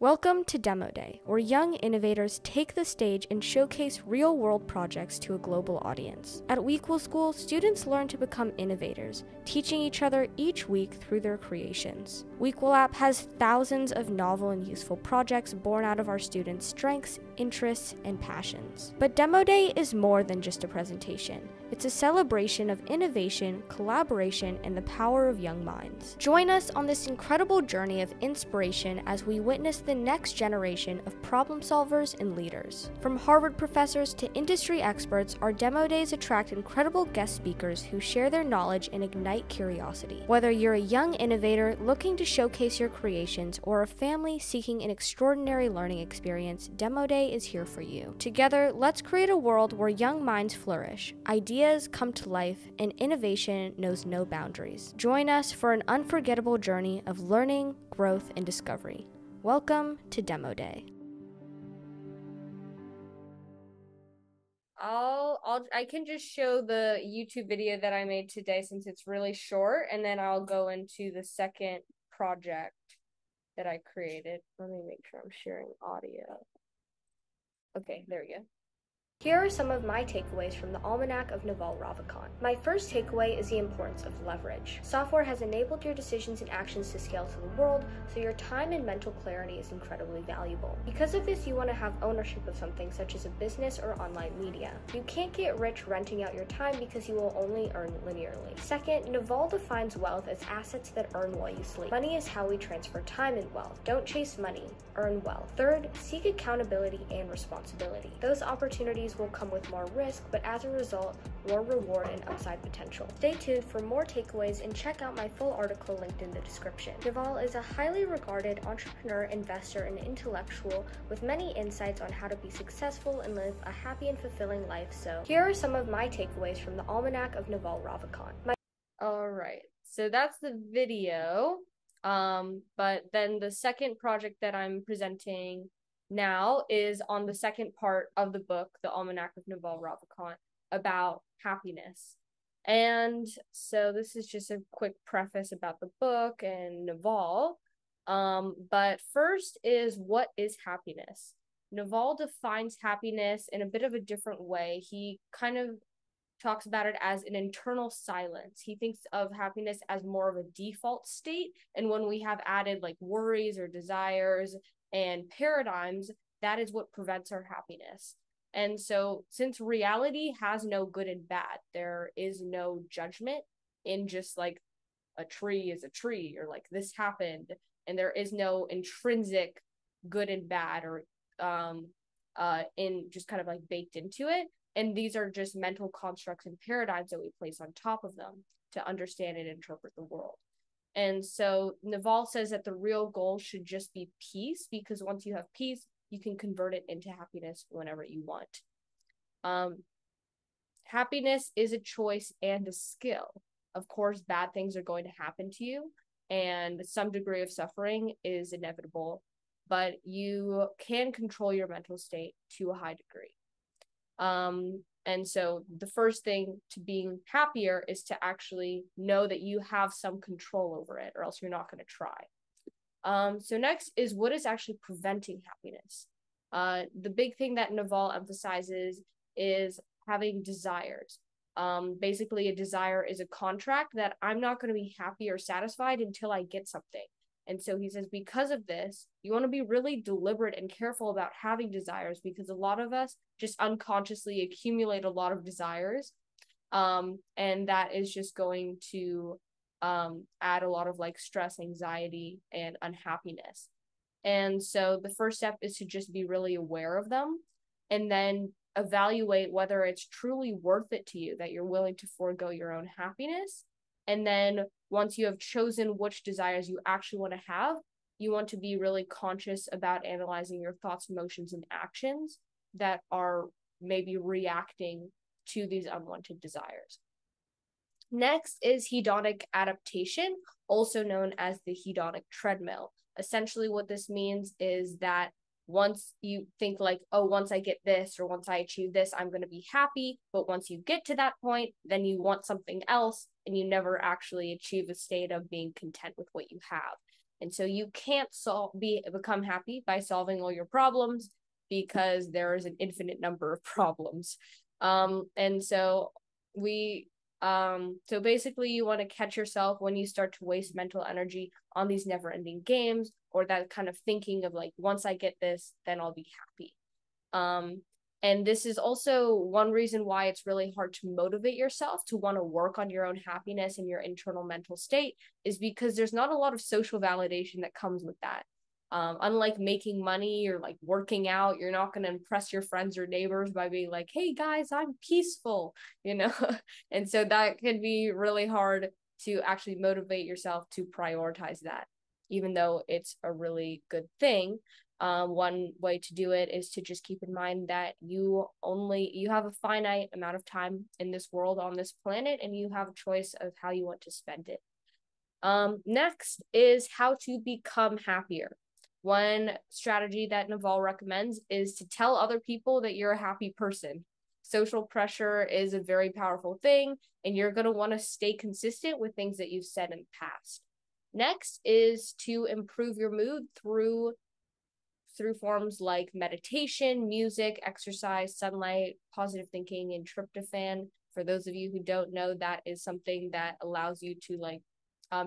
Welcome to Demo Day, where young innovators take the stage and showcase real-world projects to a global audience. At WEquil School, students learn to become innovators, teaching each other each week through their creations. WEquil App has thousands of novel and useful projects born out of our students' strengths, interests, and passions. But Demo Day is more than just a presentation. It's a celebration of innovation, collaboration, and the power of young minds. Join us on this incredible journey of inspiration as we witness the next generation of problem solvers and leaders. From Harvard professors to industry experts, our Demo Days attract incredible guest speakers who share their knowledge and ignite curiosity. Whether you're a young innovator looking to showcase your creations or a family seeking an extraordinary learning experience, Demo Day is here for you. Together, let's create a world where young minds flourish, ideas come to life, and innovation knows no boundaries. Join us for an unforgettable journey of learning, growth, and discovery. Welcome to Demo Day. I can just show the YouTube video that I made today since it's really short, and then I'll go into the second project that I created. Let me make sure I'm sharing audio. Okay, there we go. Here are some of my takeaways from the Almanack of Naval Ravikant. My first takeaway is the importance of leverage. Software has enabled your decisions and actions to scale to the world, so your time and mental clarity is incredibly valuable. Because of this, you want to have ownership of something such as a business or online media. You can't get rich renting out your time because you will only earn linearly. Second, Naval defines wealth as assets that earn while you sleep. Money is how we transfer time and wealth. Don't chase money, earn wealth. Third, seek accountability and responsibility. Those opportunities will come with more risk, but as a result, more reward and upside potential. Stay tuned for more takeaways and check out my full article linked in the description. Naval is a highly regarded entrepreneur, investor, and intellectual with many insights on how to be successful and live a happy and fulfilling life. So here are some of my takeaways from the Almanack of Naval Ravikant. All right, so that's the video. But then the second project that I'm presenting now is on the second part of the book, The Almanack of Naval Ravikant, about happiness. And so this is just a quick preface about the book and Naval. But first is, what is happiness? Naval defines happiness in a bit of a different way. He kind of talks about it as an internal silence. He thinks of happiness as more of a default state. And when we have added like worries or desires and paradigms, that is what prevents our happiness. And so since reality has no good and bad, there is no judgment in just like a tree is a tree, or like this happened, and there is no intrinsic good and bad or in just kind of like baked into it. And these are just mental constructs and paradigms that we place on top of them to understand and interpret the world. And so Naval says that the real goal should just be peace, because once you have peace, you can convert it into happiness whenever you want. Happiness is a choice and a skill. Of course, bad things are going to happen to you, and some degree of suffering is inevitable, but you can control your mental state to a high degree. And so the first thing to being happier is to actually know that you have some control over it, or else you're not going to try. So next is, what is actually preventing happiness? The big thing that Naval emphasizes is having desires. Basically, a desire is a contract that I'm not going to be happy or satisfied until I get something. And so he says, because of this, you want to be really deliberate and careful about having desires, because a lot of us just unconsciously accumulate a lot of desires. And that is just going to add a lot of like stress, anxiety, and unhappiness. And so the first step is to just be really aware of them, and then evaluate whether it's truly worth it to you, that you're willing to forego your own happiness. And then once you have chosen which desires you actually want to have, you want to be really conscious about analyzing your thoughts, emotions, and actions that are maybe reacting to these unwanted desires. Next is hedonic adaptation, also known as the hedonic treadmill. Essentially, what this means is that once you think like, oh, once I get this or once I achieve this, I'm going to be happy. But once you get to that point, then you want something else, and you never actually achieve a state of being content with what you have. And so you can't become happy by solving all your problems, because there is an infinite number of problems. And so so basically you want to catch yourself when you start to waste mental energy on these never-ending games, or that kind of thinking of like, once I get this, then I'll be happy. And this is also one reason why it's really hard to motivate yourself to want to work on your own happiness and your internal mental state, is because there's not a lot of social validation that comes with that. Unlike making money or like working out, you're not going to impress your friends or neighbors by being like, hey guys, I'm peaceful, you know? And so that can be really hard to actually motivate yourself to prioritize that, even though it's a really good thing. One way to do it is to just keep in mind that you have a finite amount of time in this world, on this planet, and you have a choice of how you want to spend it. Next is how to become happier. One strategy that Naval recommends is to tell other people that you're a happy person. Social pressure is a very powerful thing, and you're going to want to stay consistent with things that you've said in the past. Next is to improve your mood through forms like meditation, music, exercise, sunlight, positive thinking, and tryptophan. For those of you who don't know, that is something that allows you to like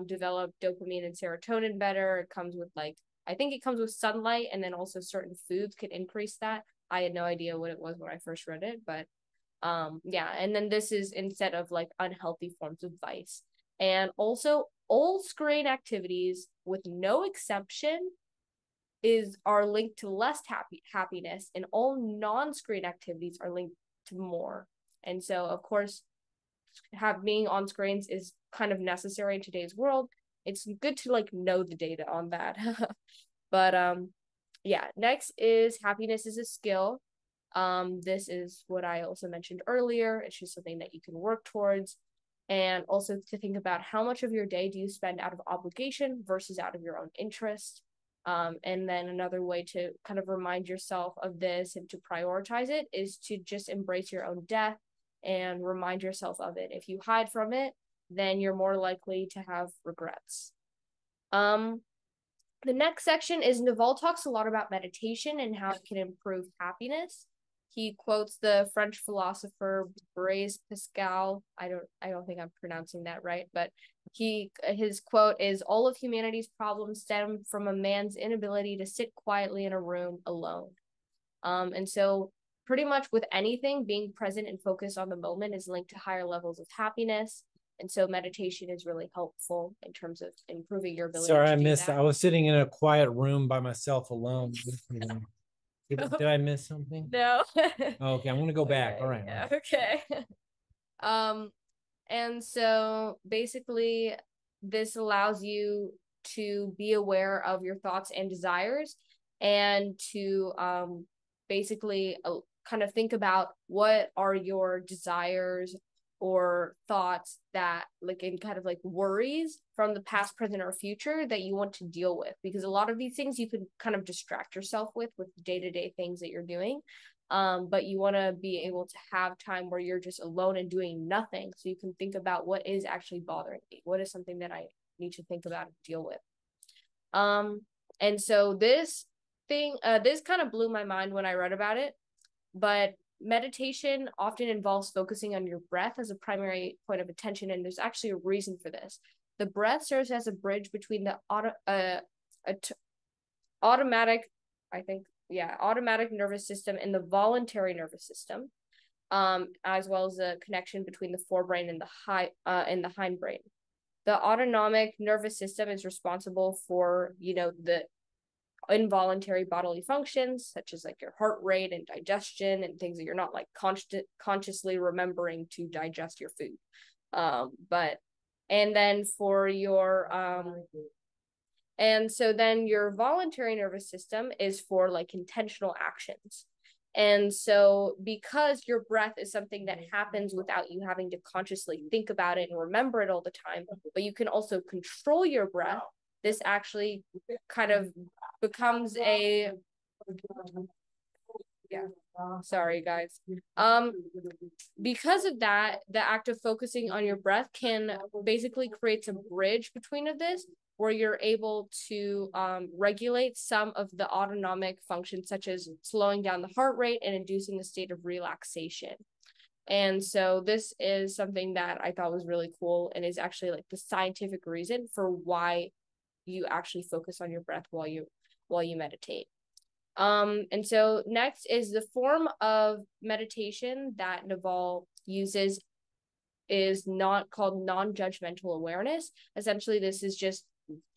develop dopamine and serotonin better. It comes with like, I think it comes with sunlight, and then also certain foods can increase that. I had no idea what it was when I first read it, but yeah. And then this is instead of like unhealthy forms of vice. And also all screen activities, with no exception, are linked to less happiness, and all non-screen activities are linked to more. And so of course, being on screens is kind of necessary in today's world. It's good to like know the data on that. But yeah, next is happiness is a skill. This is what I also mentioned earlier. It's just something that you can work towards. And also to think about how much of your day do you spend out of obligation versus out of your own interest. And then another way to kind of remind yourself of this and to prioritize it is to just embrace your own death and remind yourself of it. If you hide from it, then you're more likely to have regrets. The next section is Naval talks a lot about meditation and how it can improve happiness. He quotes the French philosopher Blaise Pascal. I don't think I'm pronouncing that right, but his quote is, all of humanity's problems stem from a man's inability to sit quietly in a room alone. And so pretty much with anything, being present and focused on the moment is linked to higher levels of happiness. And so meditation is really helpful in terms of improving your ability. Sorry, I missed that. I was sitting in a quiet room by myself alone. Did I miss something? No. Oh, okay, I'm gonna go back. All right. Yeah, okay. And so basically this allows you to be aware of your thoughts and desires, and to basically kind of think about what are your desires or thoughts that like in kind of like worries from the past, present, or future that you want to deal with, because a lot of these things you can kind of distract yourself with day-to-day things that you're doing, but you want to be able to have time where you're just alone and doing nothing, so you can think about what is actually bothering me, what is something that I need to think about and deal with. And so this kind of blew my mind when I read about it, but meditation often involves focusing on your breath as a primary point of attention, and there's actually a reason for this. The breath serves as a bridge between the automatic nervous system and the voluntary nervous system, as well as the connection between the forebrain and the hindbrain. The autonomic nervous system is responsible for, the involuntary bodily functions, such as like your heart rate and digestion and things that you're not like consciously remembering to digest your food. And so then your voluntary nervous system is for like intentional actions. And so because your breath is something that happens without you having to consciously think about it and remember it all the time, but you can also control your breath, this actually kind of becomes sorry guys. Because of that, the act of focusing on your breath can basically create a bridge between this, where you're able to regulate some of the autonomic functions, such as slowing down the heart rate and inducing a state of relaxation. And so this is something that I thought was really cool and is actually like the scientific reason for why you actually focus on your breath while you meditate. And so next is the form of meditation that Naval uses is not called non-judgmental awareness. Essentially, this is just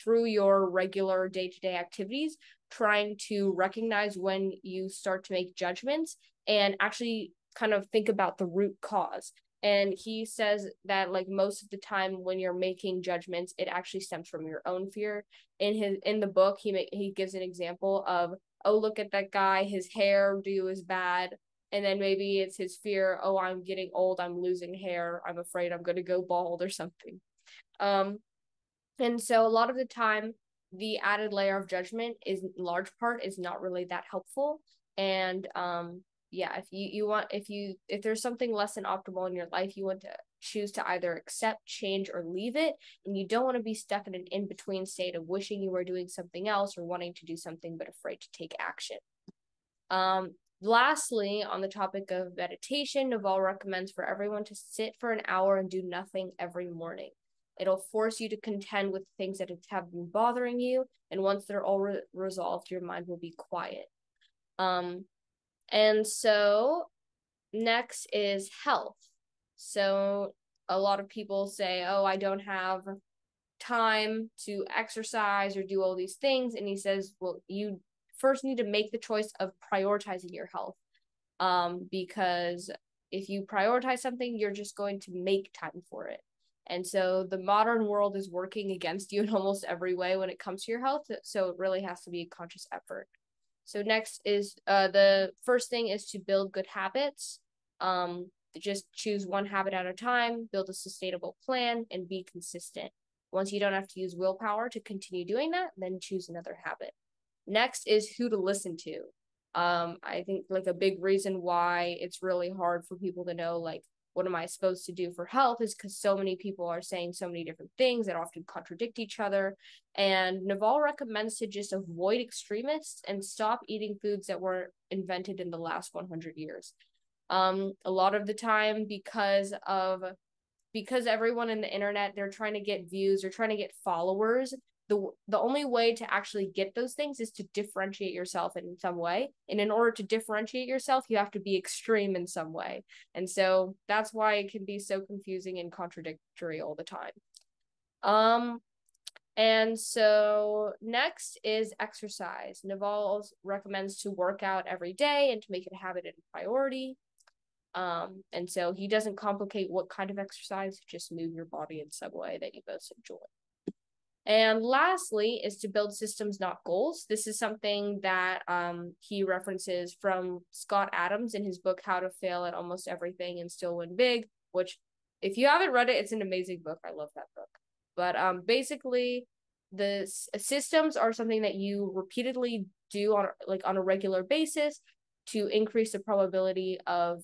through your regular day-to-day activities, trying to recognize when you start to make judgments and actually kind of think about the root cause. And he says that like most of the time when you're making judgments, it actually stems from your own fear. In the book, he gives an example of, oh, look at that guy, his hairdo is bad. And then maybe it's his fear, oh, I'm getting old, I'm losing hair, I'm afraid I'm going to go bald or something. And so a lot of the time, the added layer of judgment is in large part is not really that helpful. And yeah, if there's something less than optimal in your life, you want to choose to either accept, change, or leave it. And you don't want to be stuck in an in-between state of wishing you were doing something else or wanting to do something but afraid to take action. Lastly, on the topic of meditation, Naval recommends for everyone to sit for an hour and do nothing every morning. It'll force you to contend with things that have been bothering you, and once they're all resolved, your mind will be quiet. And so next is health. So a lot of people say, oh, I don't have time to exercise or do all these things. And he says, well, you first need to make the choice of prioritizing your health. Because if you prioritize something, you're just going to make time for it. And so the modern world is working against you in almost every way when it comes to your health. So it really has to be a conscious effort. So next is the first thing is to build good habits. Just choose one habit at a time, build a sustainable plan, and be consistent. Once you don't have to use willpower to continue doing that, then choose another habit. Next is who to listen to. I think like a big reason why it's really hard for people to know like what am I supposed to do for health is because so many people are saying so many different things that often contradict each other. And Naval recommends to just avoid extremists and stop eating foods that were invented in the last 100 years. A lot of the time because everyone in the internet, they're trying to get views, they're trying to get followers. The only way to actually get those things is to differentiate yourself in some way. And in order to differentiate yourself, you have to be extreme in some way. And so that's why it can be so confusing and contradictory all the time. And so next is exercise. Naval recommends to work out every day and to make it a habit and a priority. And so he doesn't complicate what kind of exercise, just move your body in some way that you most enjoy. And lastly is to build systems, not goals. This is something that he references from Scott Adams in his book, How to Fail at Almost Everything and Still Win Big, which if you haven't read it, it's an amazing book. I love that book. But basically, the systems are something that you repeatedly do on a regular basis to increase the probability of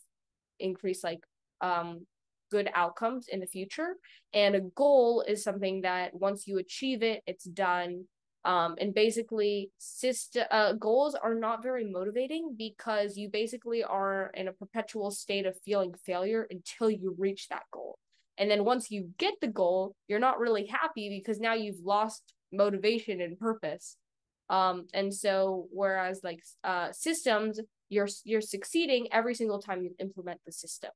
good outcomes in the future. And a goal is something that once you achieve it, it's done. And basically goals are not very motivating because you basically are in a perpetual state of feeling failure until you reach that goal. And then once you get the goal, you're not really happy because now you've lost motivation and purpose. And so whereas like systems, you're succeeding every single time you implement the system.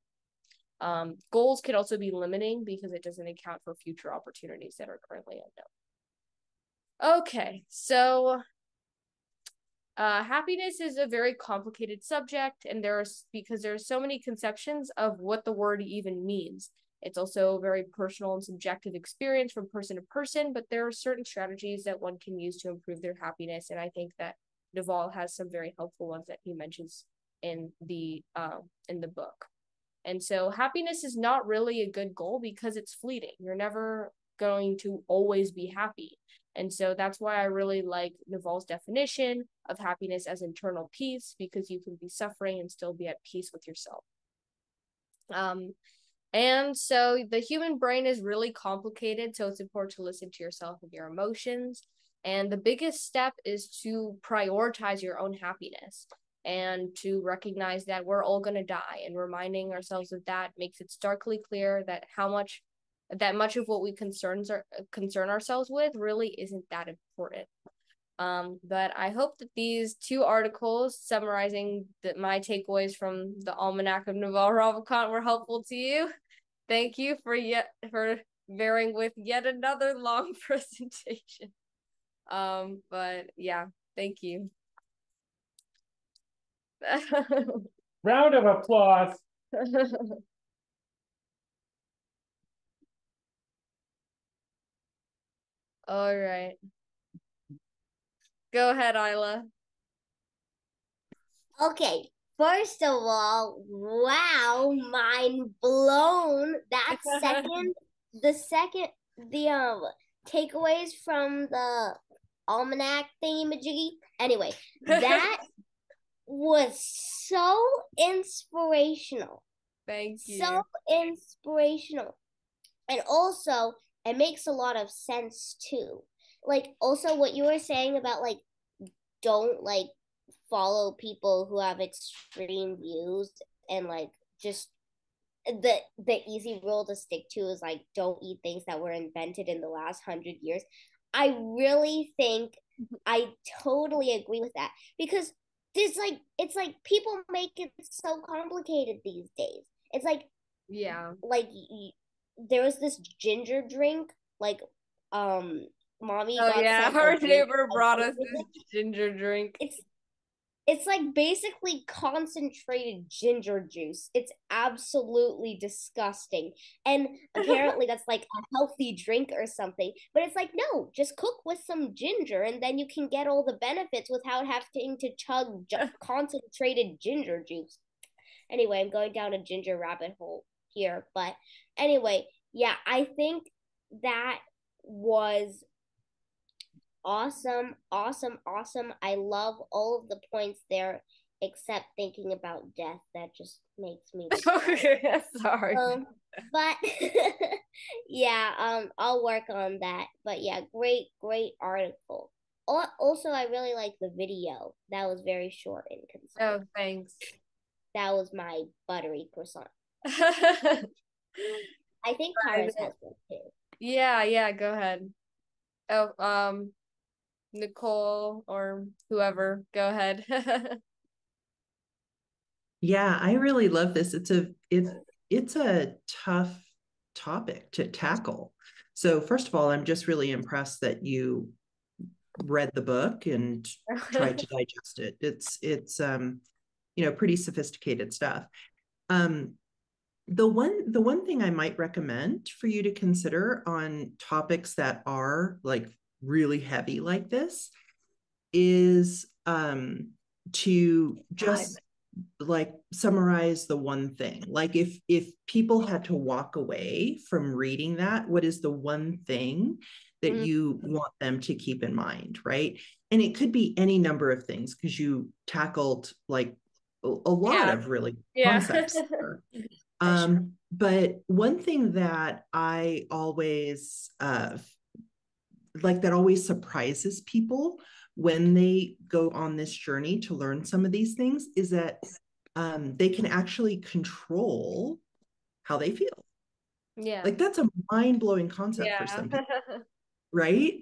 Goals can also be limiting because it doesn't account for future opportunities that are currently unknown. Okay, so happiness is a very complicated subject, and because there are so many conceptions of what the word even means. It's also a very personal and subjective experience from person to person, but there are certain strategies that one can use to improve their happiness, and I think that Naval has some very helpful ones that he mentions in the book. And so happiness is not really a good goal because it's fleeting. You're never going to always be happy. And so that's why I really like Naval's definition of happiness as internal peace, because you can be suffering and still be at peace with yourself. And so the human brain is really complicated, so it's important to listen to yourself and your emotions. And the biggest step is to prioritize your own happiness and to recognize that we're all going to die, and reminding ourselves of that makes it starkly clear that much of what we concern ourselves with really isn't that important. But I hope that these 2 articles summarizing my takeaways from the Almanack of Naval Ravikant were helpful to you. Thank you for bearing with yet another long presentation. But yeah, thank you. Round of applause. All right. Go ahead, Isla. Okay, first of all, wow, mind blown. That the takeaways from the almanac thingy-majiggy. Anyway, that was so inspirational. Thank you. So inspirational. And also, it makes a lot of sense too. Like, also what you were saying about like, don't like follow people who have extreme views, and like just the easy rule to stick to is like, don't eat things that were invented in the last 100 years. I really think I totally agree with that, because it's like people make it so complicated these days. It's like, yeah, like there was this ginger drink, like mommy oh got yeah, sent our neighbor brought us this ginger drink. It's like basically concentrated ginger juice. It's absolutely disgusting. And apparently that's like a healthy drink or something. But it's like, no, just cook with some ginger and then you can get all the benefits without having to chug concentrated ginger juice. Anyway, I'm going down a ginger rabbit hole here. But anyway, yeah, I think that was awesome, awesome, awesome. I love all of the points there, except thinking about death. That just makes me okay, sorry. But yeah, I'll work on that. But yeah, great article. Also, I really like the video. That was very short and concise. Oh, thanks. That was my buttery croissant. I think Paris has one too. Yeah, go ahead. Oh, Nicole or whoever, go ahead. Yeah, I really love this. It's a tough topic to tackle. So first of all, I'm just really impressed that you read the book and tried to digest it. It's pretty sophisticated stuff. The one thing I might recommend for you to consider on topics that are like really heavy like this is to just like summarize the one thing. Like if people had to walk away from reading that, what is the one thing that you want them to keep in mind, right? And it could be any number of things, because you tackled like a lot of really concepts there. But one thing that I always that always surprises people when they go on this journey to learn some of these things is that they can actually control how they feel. Yeah. Like that's a mind-blowing concept for some people. Right?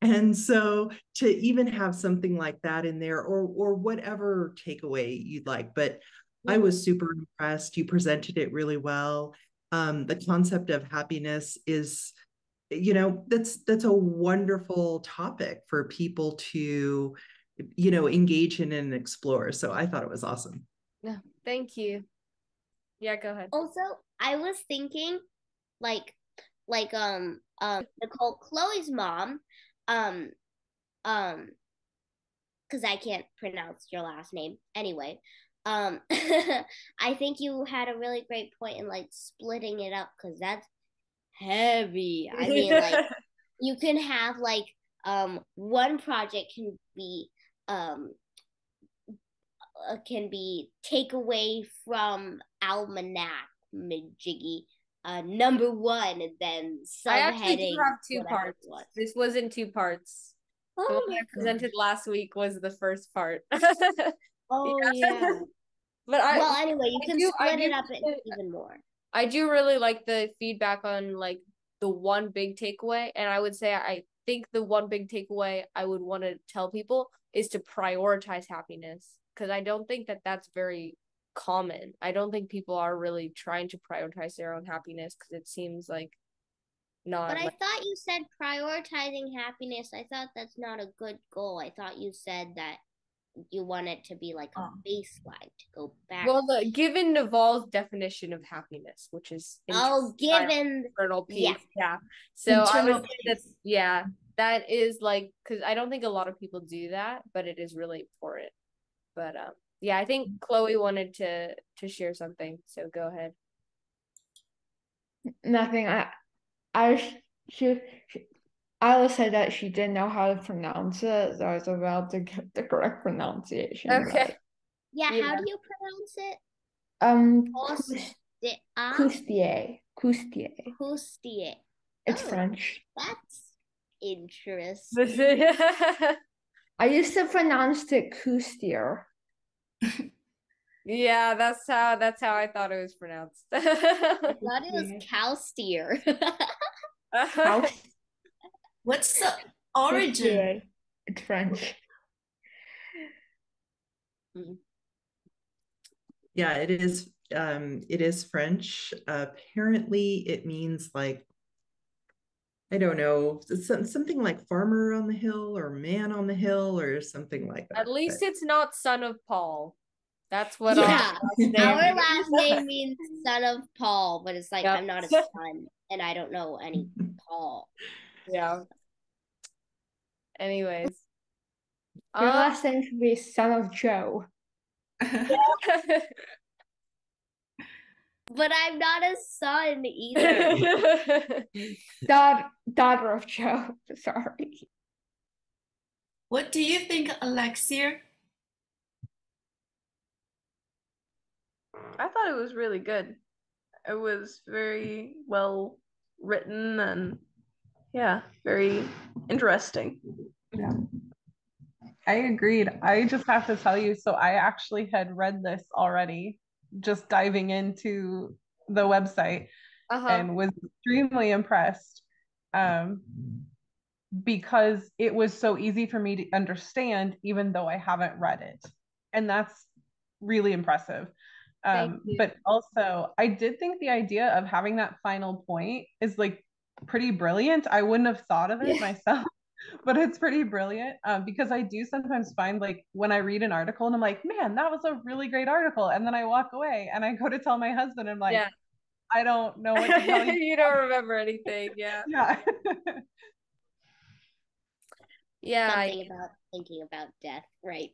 And so to even have something like that in there, or whatever takeaway you'd like, but I was super impressed. You presented it really well. The concept of happiness is, that's a wonderful topic for people to, engage in and explore. So I thought it was awesome. Yeah, thank you. Yeah, go ahead. Also, I was thinking Nicole, Chloe's mom, because I can't pronounce your last name anyway. I think you had a really great point in like splitting it up, because that's heavy. I mean, like you can have like one project can be takeaway from Almanack Majiggy, number one and then I actually do subheading have two whatever it parts. was. This was in two parts. The Oh one my I presented last week was the first part. Oh yeah. But Well, anyway, you can I split do it up into even more. I do really like the feedback on like the one big takeaway, and I would say I think the one big takeaway I would want to tell people is to prioritize happiness, because I don't think that that's very common. I don't think people are really trying to prioritize their own happiness, because it seems like not. But I thought you said prioritizing happiness. I thought that's not a good goal. I thought you said that you want it to be like a baseline to go back. Well, given Naval's definition of happiness, which is given internal peace, yeah. So internal I would say that is like, because I don't think a lot of people do that, but it is really important. But yeah, I think Chloe wanted to share something, so go ahead. Nothing. Alice said that she didn't know how to pronounce it, so I was about to get the correct pronunciation. Okay. Yeah, how do you pronounce it? Coustier. It's French. That's interesting. I used to pronounce it Coustier. Yeah, that's how I thought it was pronounced. I thought it was Cowsteer. What's the origin? It's French. Yeah, it is. It is French. Apparently, it means like, I don't know, something like farmer on the hill or man on the hill or something like that. At least it's not son of Paul. That's what our last name means son of Paul, but it's like, I'm not a son and I don't know any Paul. Yeah. Anyways. Your last name should be son of Joe. But I'm not a son either. Daughter of Joe. Sorry. What do you think, Alexia? I thought it was really good. It was very well written and yeah, very interesting. Yeah. I agreed. I just have to tell you, so I actually had read this already, just diving into the website and was extremely impressed because it was so easy for me to understand, even though I haven't read it. And that's really impressive. But also, I did think the idea of having that final point is like pretty brilliant. I wouldn't have thought of it myself. But it's pretty brilliant because I do sometimes find like when I read an article and I'm like, man, that was a really great article. And then I walk away and I go to tell my husband, and I'm like, I don't know what to tell you. You don't remember anything. Yeah. Yeah. Yeah. Something about thinking about death, right?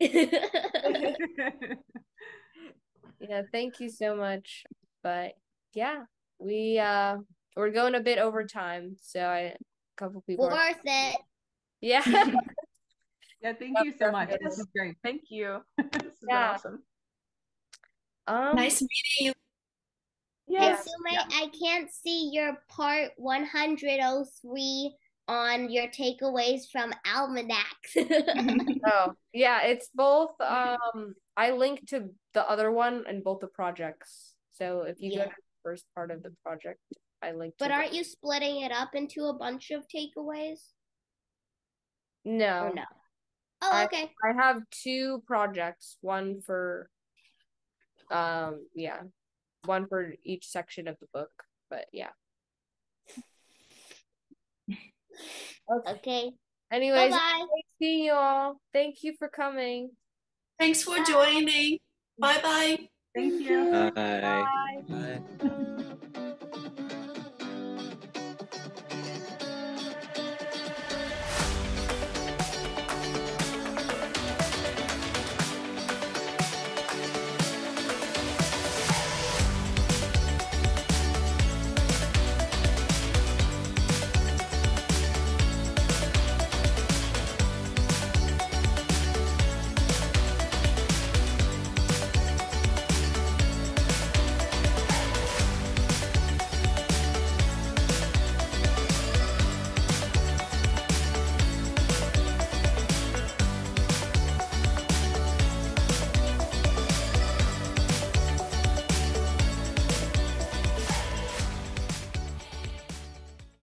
Yeah, thank you so much. But yeah, we're going a bit over time, so a couple people worth it. Yeah. Yeah, thank you so much. This is great. Thank you. This has been awesome. Nice meeting you. Yes. Sumay, I can't see your part 103 on your takeaways from Almanac. Oh, yeah, it's both. I linked to the other one in both the projects. So if you go to the first part of the project, I linked. But aren't you splitting it up into a bunch of takeaways? No. Or no. Oh, okay. I have two projects, one for one for each section of the book, but yeah. Okay. Anyways, bye-bye. Seeing you all. Thank you for coming. Thanks for joining. Bye-bye. Thank you. Bye. Bye. Bye.